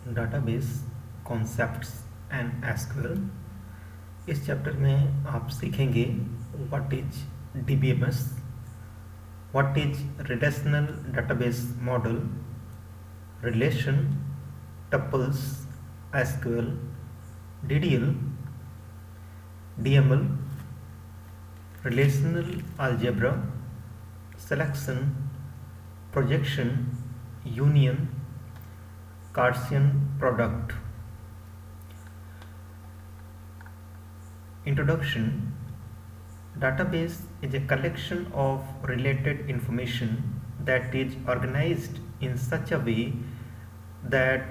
Database concepts and SQL. इस chapter में आप सीखेंगे what is DBMS, what is relational database model, relation, tuples, SQL, DDL, DML, relational algebra, selection, projection, union, Gaussian product. Introduction. Database is a collection of related information that is organized in such a way that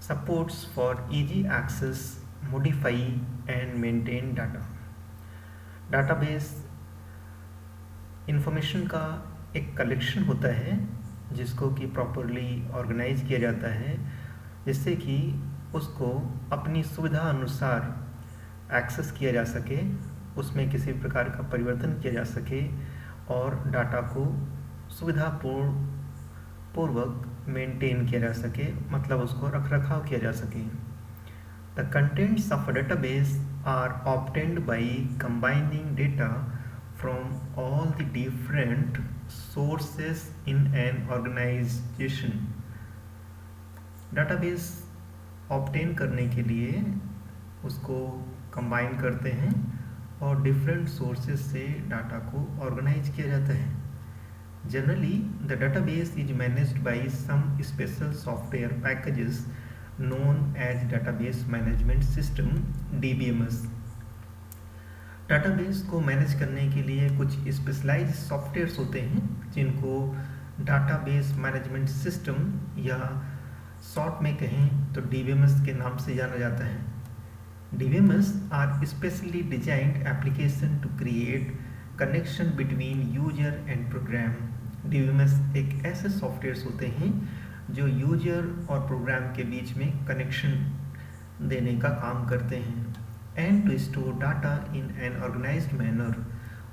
supports for easy access, modify and maintain data. Database information का एक collection होता है जिसको कि properly organise किया जाता है जिससे कि उसको अपनी सुविधा अनुसार एक्सेस किया जा सके, उसमें किसी प्रकार का परिवर्तन किया जा सके और डाटा को सुविधापूर्वक मेंटेन किया जा सके, मतलब उसको रख रखाव किया जा सके। The contents of a database are obtained by combining data from all the different sources in an organization. Database obtain करने के लिए उसको combine करते हैं और different sources से data को organize किया जाता है। Generally, the database is managed by some special software packages known as Database Management System (DBMS). Database को मैनेज करने के लिए कुछ स्पेशलाइज्ड सॉफ्टवेयर्स होते हैं जिनको डाटाबेस मैनेजमेंट सिस्टम या शॉर्ट में कहें तो डीबीएमएस के नाम से जाना जाता है। DBMS are specially designed application to create connection between user and program. DBMS एक ऐसे सॉफ्टवेयर्स होते हैं जो यूजर और प्रोग्राम के बीच में कनेक्शन देने का काम करते हैं and to store data in an organized manner,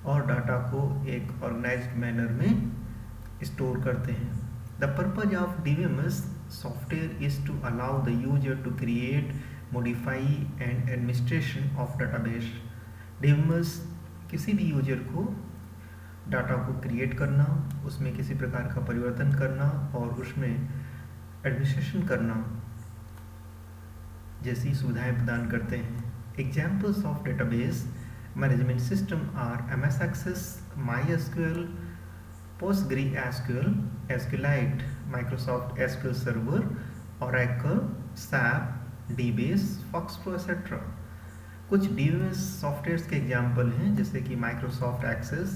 और डाटा को एक ऑर्गेनाइज्ड मैनर में स्टोर करते हैं। The purpose of DBMS software is to allow the user to create, modify and administration of database. DBMS किसी भी यूजर को data को क्रिएट करना, उसमें किसी प्रकार का परिवर्तन करना और उसमें एडमिनिस्ट्रेशन करना जैसी सुविधाएं प्रदान करते हैं। Examples of database management system are MS Access, MySQL, PostgreSQL, SQLite, Microsoft SQL Server, Oracle, SAP, DBase, Foxflow, etc. कुछ DBMS सॉफ्टवेयर्स के एग्जाम्पल हैं जैसे कि Microsoft Access,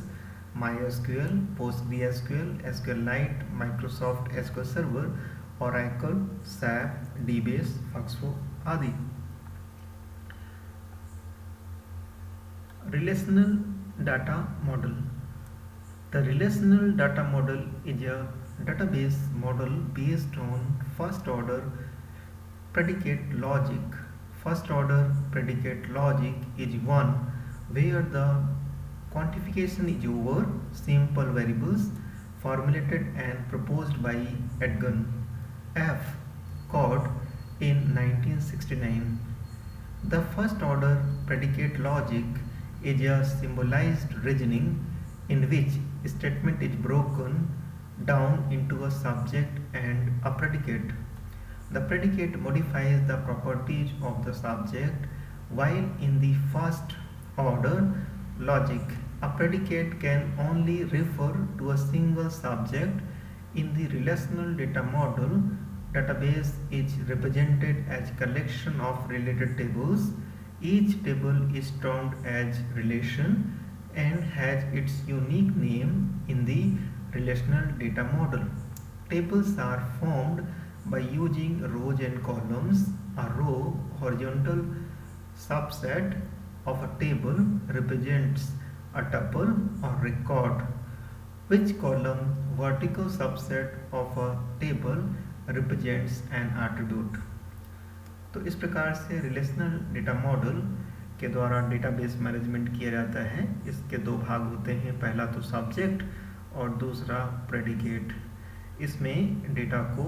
MySQL, PostgreSQL, SQLite, Microsoft SQL Server, Oracle, SAP, DBase, Foxflow आदि। Relational data model. The relational data model is a database model based on first order predicate logic. First order predicate logic is one where the quantification is over simple variables formulated and proposed by Edgar F. Codd in 1969. The first order predicate logic is a symbolized reasoning in which statement is broken down into a subject and a predicate. The predicate modifies the properties of the subject, while in the first order logic, a predicate can only refer to a single subject. In the relational data model, database is represented as collection of related tables. Each table is termed as relation and has its unique name in the relational data model. Tables are formed by using rows and columns. A row, horizontal subset of a table, represents a tuple or record, which column, vertical subset of a table, represents an attribute. तो इस प्रकार से relational data model के द्वारा database management किया जाता है। इसके दो भाग होते हैं, पहला तो सब्जेक्ट और दूसरा प्रेडिकेट। इसमें डेटा को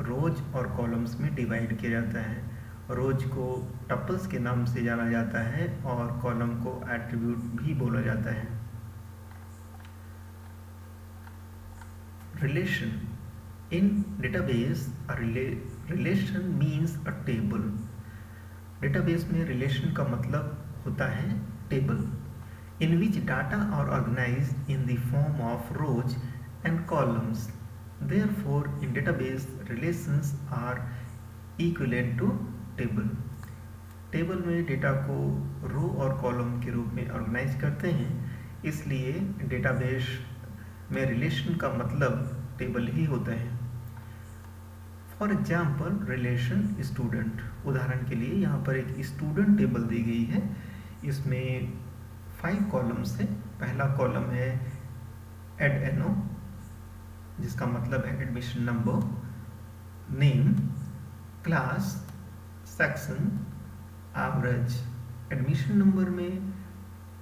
रोज और कॉलम्स में डिवाइड किया जाता है। रोज को टपल्स के नाम से जाना जाता है और कॉलम को एट्रीब्यूट भी बोला जाता है। Relation in database, relation means a table. Database में रिलेशन का मतलब होता है table, in which data are organized in the form of rows and columns. Therefore, in database, relations are equivalent to table. Table में data को row और column के रूप में ऑर्गेनाइज करते हैं, इसलिए डेटाबेस में रिलेशन का मतलब टेबल ही होता है। फॉर एग्जाम्पल, रिलेशन स्टूडेंट, उदाहरण के लिए यहाँ पर एक स्टूडेंट टेबल दी गई है। इसमें 5 कॉलम्स है। पहला कॉलम है एड एनो, जिसका मतलब है admission number, name, class, section, average. Admission number में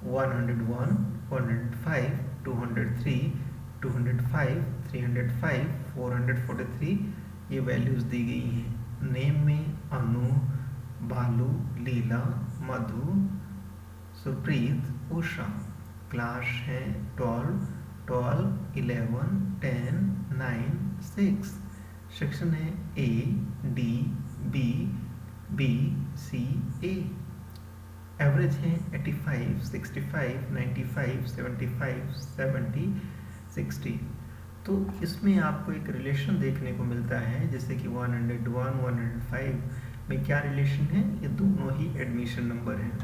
101, 105, 203, 205, 305, 443 ये वैल्यूज़ दी गई हैं। नेम में अनु, बालू, लीला, मधु, सुप्रीत, उषा। क्लास है 12, 11, 10, 9, 6। सेक्शन है ए, डी, बी, बी, सी, ए। एवरेज है 85, 65, 95, 75, 70, 60। तो इसमें आपको एक रिलेशन देखने को मिलता है, जैसे कि 101, 105 में क्या रिलेशन है, ये दोनों ही एडमिशन नंबर हैं।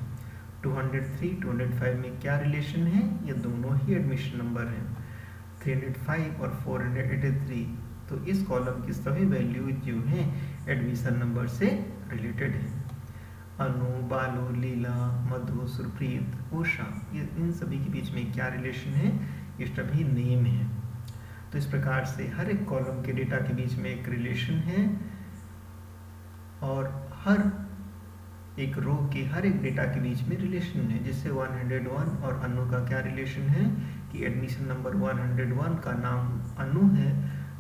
203, 205 में क्या रिलेशन है, ये दोनों ही एडमिशन नंबर हैं। 305 और 483, तो इस कॉलम की सभी वैल्यूज जो हैं एडमिशन नंबर से रिलेटेड हैं। अनु, बालू, लीला, मधु, सुप्रीत, उषा, ये इन सभी के बीच में क्या रिलेशन है, ये सभी नेम है। तो इस प्रकार से हर एक कॉलम के डेटा के बीच में एक रिलेशन है और हर एक रो के हर एक डेटा के बीच में रिलेशन है। जैसे 101 और अनु का क्या रिलेशन है कि एडमिशन नंबर 101 का नाम अनु है,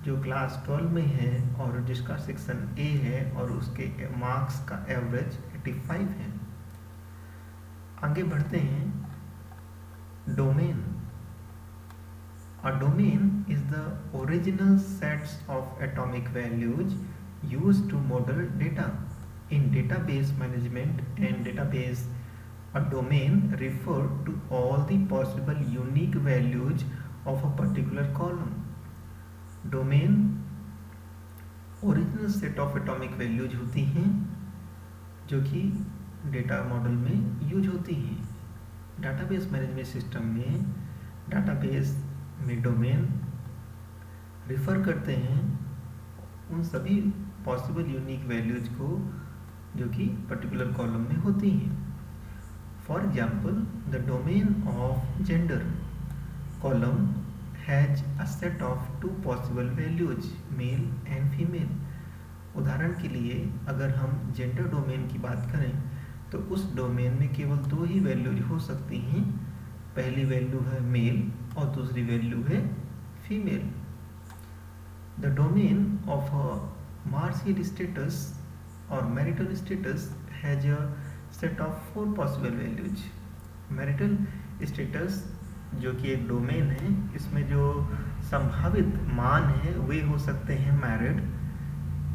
जो क्लास 12 में है और जिसका सेक्शन ए है और उसके मार्क्स का एवरेज 85 है। आगे बढ़ते हैं। Domain. A domain is the original sets of atomic values used to model data. In database management and database, a domain refers to all the possible unique values of a particular column. Domain original set of atomic values होती हैं जो कि data model में use होती हैं। Database management system में database में domain refer करते हैं उन सभी पॉसिबल यूनिक वैल्यूज को जो कि पर्टिकुलर कॉलम में होती हैं। For example, the domain of gender column has a set of 2 possible values, male and female. उदाहरण के लिए अगर हम जेंडर डोमेन की बात करें तो उस डोमेन में केवल 2 ही वैल्यूज हो सकती हैं। पहली वैल्यू है मेल और दूसरी वैल्यू है female. The domain of a martial status और marital status has a set of 4 possible values. Marital status जो कि एक डोमेन है, इसमें जो संभावित मान है वे हो सकते हैं married,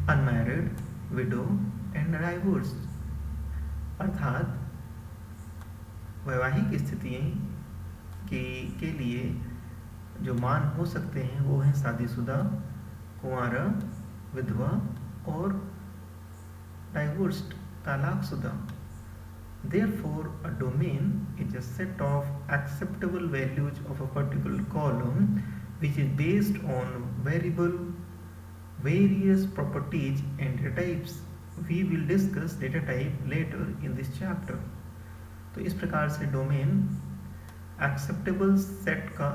unmarried, window and divorce. अर्थात वैवाहिक स्थितियाँ के लिए जो मान हो सकते हैं वो हैं शादीशुदा, कुंवारा, विधवा और डाइवोर्स्ड, तलाकशुदा। Therefore, a domain is a set of acceptable values of a particular column which is based on various properties and data types. We will discuss data type later in this chapter. तो इस प्रकार से domain acceptable set का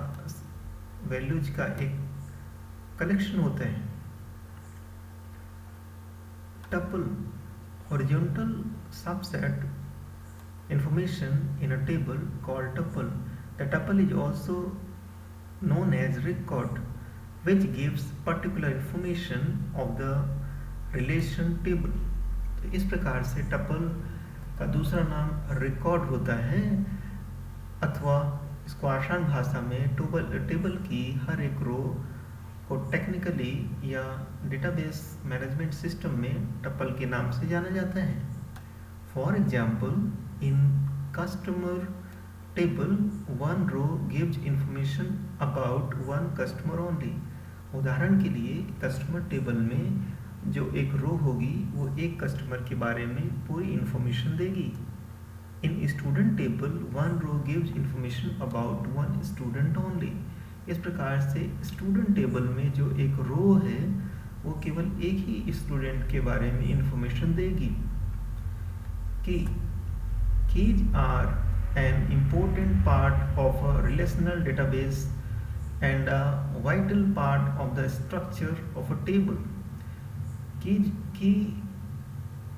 values का एक collection होता है। Tuple, horizontal subset information in a table called tuple. The tuple is also known as record, which gives particular information of the relation table. तो इस प्रकार से टपल का दूसरा नाम रिकॉर्ड होता है, अथवा इसको आसान भाषा में टेबल की हर एक रो को टेक्निकली या डेटाबेस मैनेजमेंट सिस्टम में टपल के नाम से जाना जाता है। For example, in customer table one row gives information about one customer only. उदाहरण के लिए कस्टमर टेबल में जो एक रो होगी वो एक कस्टमर के बारे में पूरी इंफॉर्मेशन देगी। In student table one row gives information about one student only. इस प्रकार से स्टूडेंट टेबल में जो एक रो है वो केवल एक ही स्टूडेंट के बारे में इंफॉर्मेशन देगी। Keys are an important part of a relational database and a vital part of the structure of a table. Key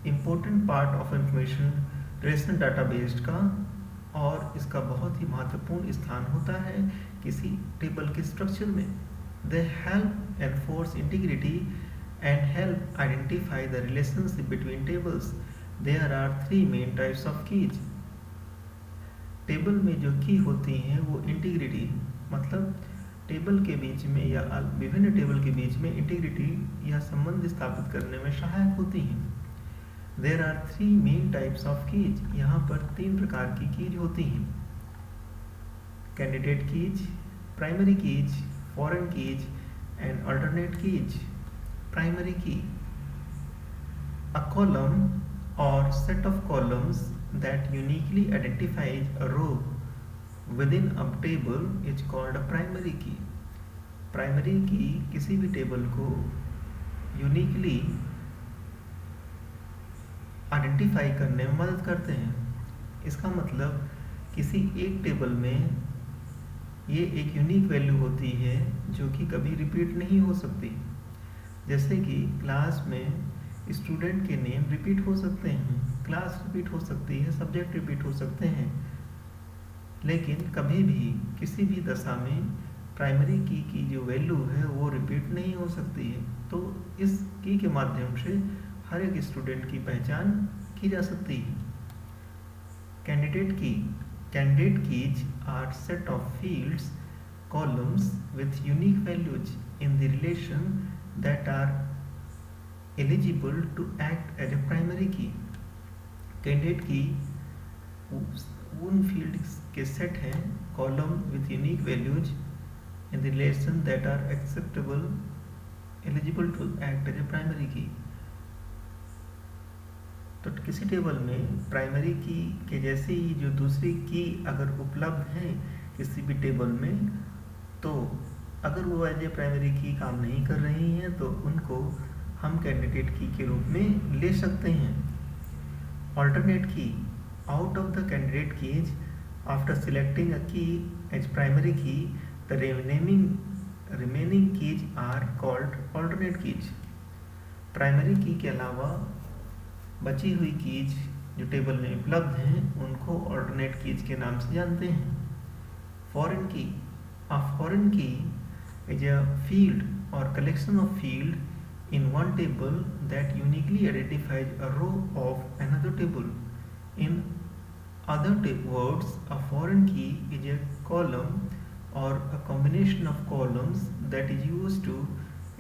important part of information relational database का और इसका बहुत ही महत्वपूर्ण स्थान होता है किसी टेबल के स्ट्रक्चर में। They help enforce integrity and help identify the relationship between tables. There are three main types of keys. Table में जो की होती हैं वो इंटीग्रिटी, मतलब टेबल के बीच में या विभिन्न टेबल के बीच में इंटीग्रिटी या संबंध स्थापित करने में सहायक होती हैं। There are three main types of keys. यहाँ पर तीन प्रकार की कीज होती हैं: candidate keys, primary keys, foreign keys and alternate keys. Primary key, a column और set of columns that uniquely identifies a row within a table is called a primary key. Primary की किसी भी table को uniquely identify करने में मदद करते हैं। इसका मतलब किसी एक टेबल में ये एक यूनिक वैल्यू होती है जो कि कभी रिपीट नहीं हो सकती। जैसे कि क्लास में स्टूडेंट के नेम रिपीट हो सकते हैं, क्लास रिपीट हो सकती है, सब्जेक्ट रिपीट हो सकते हैं, लेकिन कभी भी किसी भी दशा में प्राइमरी की जो वैल्यू है वो रिपीट नहीं हो सकती है। तो इस की के माध्यम से हर एक स्टूडेंट की पहचान की जा सकती है। Candidate keys are set of fields, columns with unique values in the relation that are eligible to act as a primary key. Candidate key उन फील्ड्स के सेट हैं, column with unique values in the relation that are acceptable eligible to act as a primary key. तो किसी table में primary key के जैसे ही जो दूसरी की अगर उपलब्ध है किसी भी टेबल में, तो अगर वो एज ए प्राइमरी की काम नहीं कर रही हैं तो उनको हम कैंडिडेट की के रूप में ले सकते हैं। Alternate key, out of the candidate keys after selecting a key as primary key the remaining keys are called alternate keys. Primary key के अलावा बची हुई कीज जो टेबल में उपलब्ध हैं उनको ऑल्टरनेट कीज के नाम से जानते हैं। फॉरेन की, अ फॉरेन की इज अ फील्ड और collection of field in one table that uniquely identifies a row of another table. In other words, a foreign key is a column or a combination of columns that is used to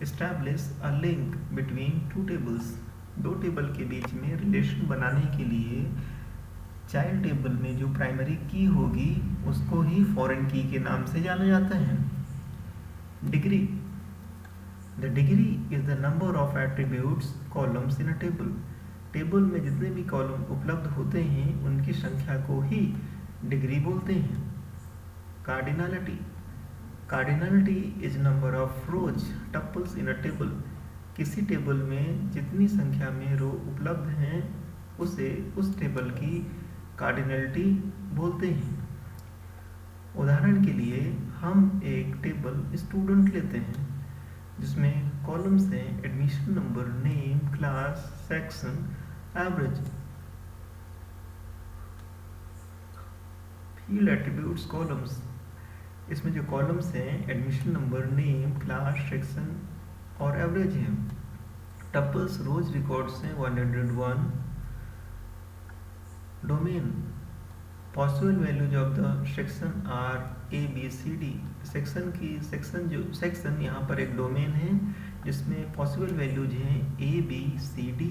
establish a link between two tables. दो table के बीच में relation बनाने के लिए child table में जो primary की होगी उसको ही फॉरेन की के नाम से जाना जाता है। Degree, The degree is the number of attributes columns in a table. Table में जितने भी कॉलम उपलब्ध होते हैं उनकी संख्या को ही डिग्री बोलते हैं। Cardinality is number of rose tuples in a table. किसी टेबल में जितनी संख्या में रो उपलब्ध हैं उसे उस टेबल की कार्डिनलिटी बोलते हैं। उदाहरण के लिए हम एक टेबल स्टूडेंट लेते हैं जिसमें कॉलम्स हैं admission number, name, class, section, average. Field attributes columns, इसमें जो कॉलम्स हैं admission number, name, class, section और एवरेज हैं। टपल्स रोज रिकॉर्ड्स हैं 101. Domain possible values of the section are A B C D. Section यहाँ पर एक domain है जिसमें पॉसिबल वैल्यूज हैं A B C D.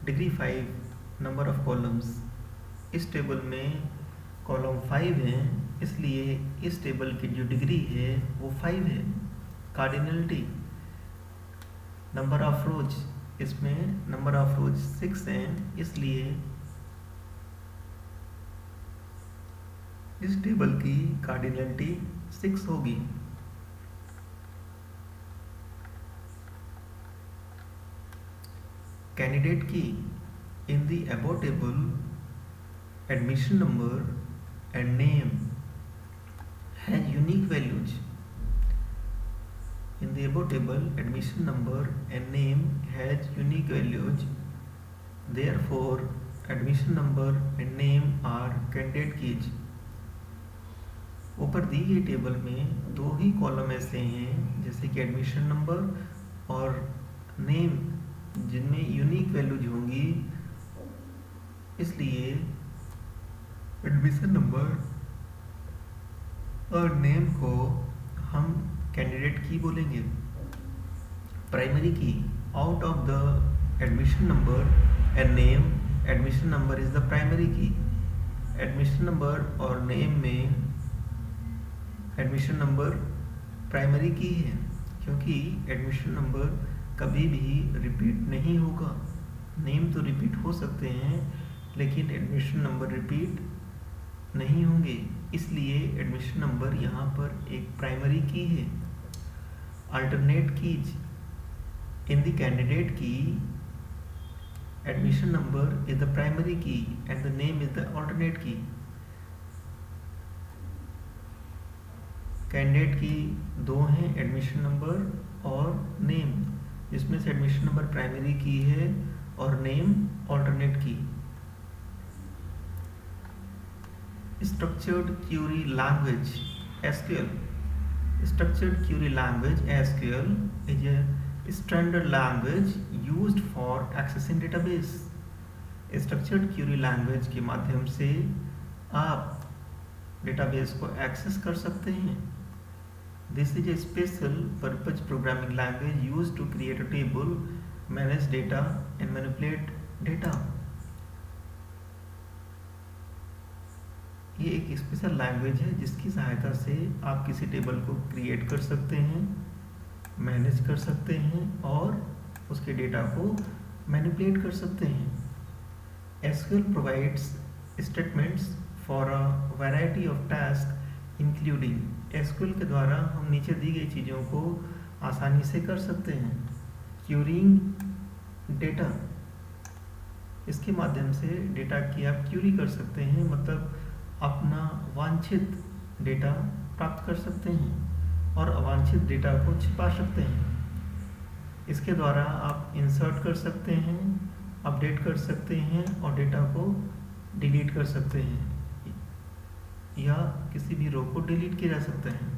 Degree 5. Number of columns. इस टेबल में कॉलम 5 हैं, इसलिए इस टेबल की जो डिग्री है वो 5 है. कार्डिनलिटी. नंबर ऑफ रोज. इसमें नंबर ऑफ रोज 6 हैं, इसलिए इस टेबल की कार्डिनलिटी 6 होगी. कैंडिडेट की. In the above table admission number and name has unique values. In the above table, admission number and name has unique values. Therefore, admission number and name are candidate keys. ऊपर दी गई table में दो ही column ऐसे हैं जैसे कि admission number और name जिनमें यूनिक वैल्यूज होंगी, इसलिए एडमिशन नंबर और नेम को हम कैंडिडेट की बोलेंगे. प्राइमरी की. Out of the admission number and name, admission number is the primary की. एडमिशन नंबर और नेम में एडमिशन नंबर प्राइमरी की है क्योंकि एडमिशन नंबर कभी भी रिपीट नहीं होगा. नेम तो रिपीट हो सकते हैं लेकिन एडमिशन नंबर रिपीट नहीं होंगे, इसलिए एडमिशन नंबर यहाँ पर एक प्राइमरी की है. Alternate keys. In the candidate key, admission number is the primary key and the name is the alternate key. Candidate key दो हैं, एडमिशन नंबर और नेम, जिसमें से एडमिशन नंबर प्राइमरी की है और नेम अल्टरनेट की. Structured query language SQL. Structured query language SQL is a standard language used for accessing database. Structured query language के माध्यम से आप डेटाबेस को एक्सेस कर सकते हैं. This is a special purpose programming language used to create a table, manage data and manipulate data. ये एक स्पेशल लैंग्वेज है जिसकी सहायता से आप किसी टेबल को क्रिएट कर सकते हैं, मैनेज कर सकते हैं और उसके डेटा को मैनिपुलेट कर सकते हैं. SQL provides statements for a variety of tasks including. SQL के द्वारा हम नीचे दी गई चीज़ों को आसानी से कर सकते हैं. Curing data. इसके माध्यम से डेटा की आप क्यूरी कर सकते हैं, मतलब अपना वांछित डेटा प्राप्त कर सकते हैं और अवांछित डेटा को छिपा सकते हैं. इसके द्वारा आप इंसर्ट कर सकते हैं, अपडेट कर सकते हैं और डेटा को डिलीट कर सकते हैं या किसी भी रो को डिलीट किया जा सकता है.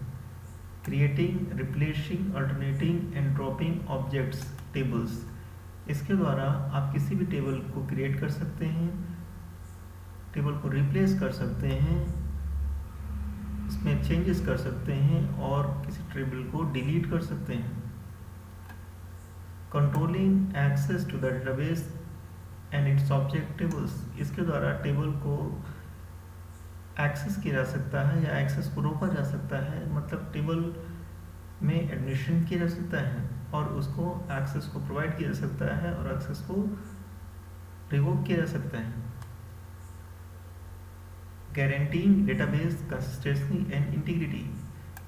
Creating, replacing, alternating and dropping objects tables. इसके द्वारा आप किसी भी टेबल को क्रिएट कर सकते हैं, टेबल को रिप्लेस कर सकते हैं, इसमें चेंजेस कर सकते हैं और किसी टेबल को डिलीट कर सकते हैं. Controlling access to the database and its object tables. इसके द्वारा टेबल को एक्सेस किया जा सकता है या एक्सेस को रोका जा सकता है, मतलब टेबल में एडमिशन किया जा सकता है और उसको एक्सेस को प्रोवाइड किया जा सकता है और एक्सेस को रिवोक किया जा सकता है. Guaranteeing database consistency and integrity.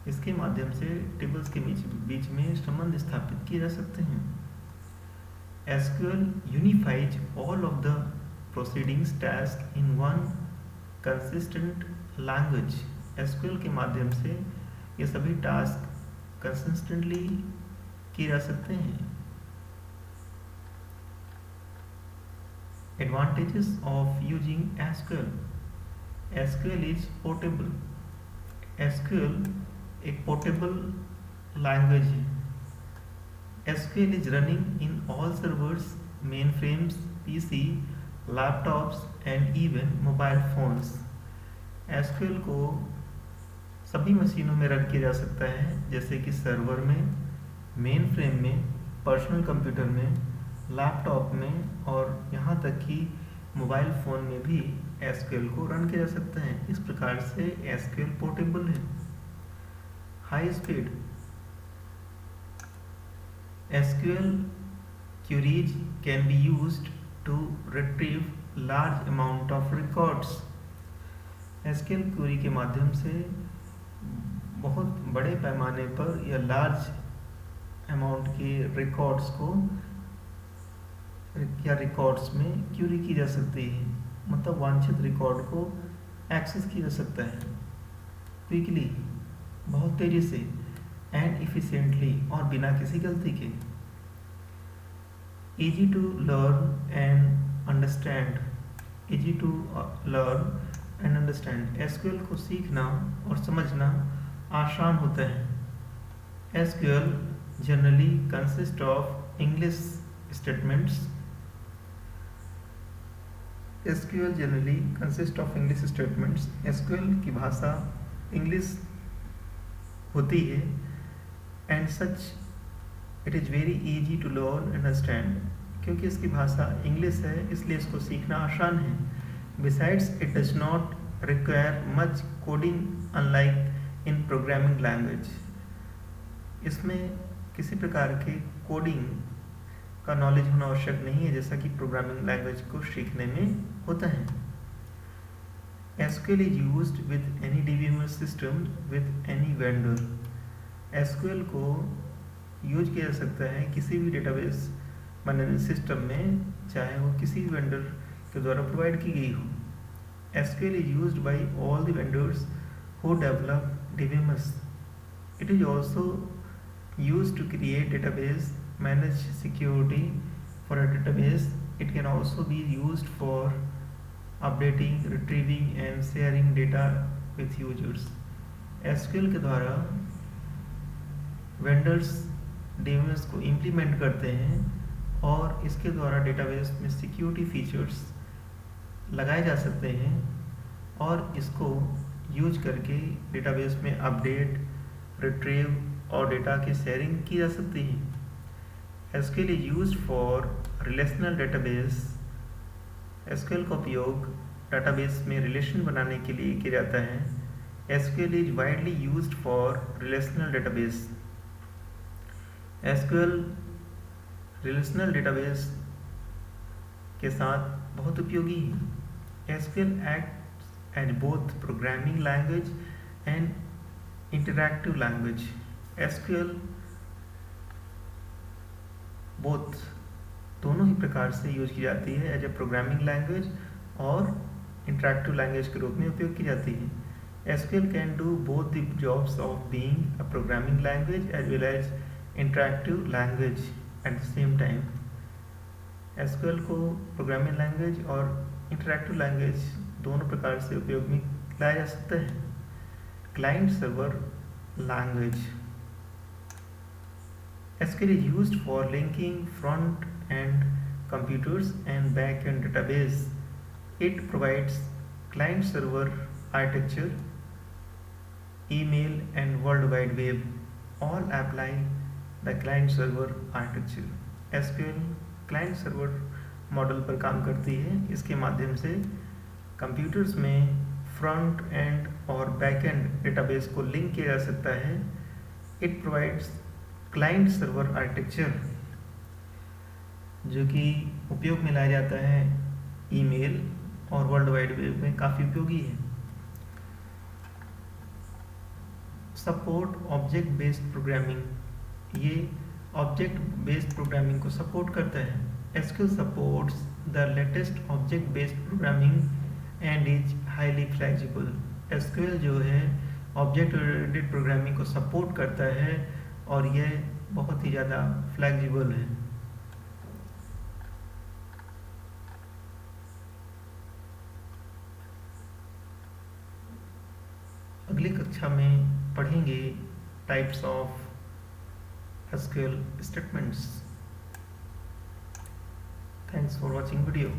इसके माध्यम से टेबल्स के बीच में संबंध स्थापित किए जा सकते हैं. SQL unifies all of the proceedings task in one consistent language. SQL के माध्यम से ये सभी टास्क कंसिस्टेंटली किए जा सकते हैं. Advantages of using SQL. SQL is portable. SQL एक पोर्टेबल लैंग्वेज है. SQL is running in all servers, mainframes, PC, laptops and even mobile phones. SQL को सभी मशीनों में रन किया जा सकता है, जैसे कि सर्वर में, मेन फ्रेम में, पर्सनल कंप्यूटर में, लैपटॉप में और यहाँ तक कि मोबाइल फ़ोन में भी SQL को रन किया जा सकता है। इस प्रकार से SQL पोर्टेबल है। High speed SQL queries can be used to retrieve large amount of records. SQL query के माध्यम से बहुत बड़े पैमाने पर या लार्ज अमाउंट के रिकॉर्ड्स को या रिकॉर्ड्स में क्यूरी की जा सकती है, मतलब वांछित रिकॉर्ड को एक्सेस किया जा सकता है क्विकली, बहुत तेज़ी से एंड इफिशिएंटली और बिना किसी गलती के। Easy to learn and understand SQL को सीखना और समझना आसान होता है। SQL generally consist of English statements. SQL की भाषा इंग्लिश होती है and such it is very easy to learn and understand. क्योंकि इसकी भाषा इंग्लिश है इसलिए इसको सीखना आसान है। Besides it does not require much coding unlike in programming language. इसमें किसी प्रकार के कोडिंग का नॉलेज होना आवश्यक नहीं है, जैसा कि प्रोग्रामिंग लैंग्वेज को सीखने में होता है। SQL is used with any DBMS system with any vendor. SQL को यूज किया जा सकता है किसी भी डेटाबेस मैनेजमेंट सिस्टम में, चाहे वो किसी भी वेंडर के द्वारा प्रोवाइड की गई हो। SQL is used by all the vendors who develop DBMS. It is also used to create database, manage security for a database. It can also be used for updating, retrieving and sharing data with users. SQL के द्वारा vendors DBMS को implement करते हैं और इसके द्वारा database में security features लगाए जा सकते हैं और इसको यूज करके डेटाबेस में अपडेट, रिट्रीव और डेटा की शेयरिंग की जा सकती है। SQL is used for relational database. SQL का उपयोग डाटाबेस में रिलेशन बनाने के लिए किया जाता है। SQL is widely used for relational database. SQL relational database के साथ बहुत उपयोगी है। SQL acts as both programming language and interactive language. SQL both दोनों ही प्रकार से यूज की जाती है, एज ए प्रोग्रामिंग लैंग्वेज और इंटरैक्टिव लैंग्वेज के रूप में उपयोग की जाती है। SQL can do both the jobs of being a programming language as well as interactive language at the same time. SQL को प्रोग्रामिंग लैंग्वेज और इंटरैक्टिव लैंग्वेज दोनों प्रकार से उपयोग में लाया जा सकता है। Client server language SQL is used for linking front-end computers and back-end database. It provides client-server architecture, email and World Wide Web all apply the client-server architecture. SQL client-server model पर काम करती है। इसके माध्यम से कंप्यूटर्स में front end और back and database को लिंक किया जा सकता है। It provides client server architecture, जो कि उपयोग में लाया जाता है ईमेल और वर्ल्ड वाइड वेब में काफ़ी उपयोगी है। सपोर्ट ऑब्जेक्ट बेस्ड प्रोग्रामिंग, ये ऑब्जेक्ट बेस्ड प्रोग्रामिंग को सपोर्ट करता है। SQL supports the latest object based programming and is highly flexible. SQL जो है ऑब्जेक्ट ओरिएंटेड प्रोग्रामिंग को सपोर्ट करता है और यह बहुत ही ज़्यादा फ्लेक्सिबल है। अगली कक्षा में पढ़ेंगे types of SQL statements. Thanks for watching video.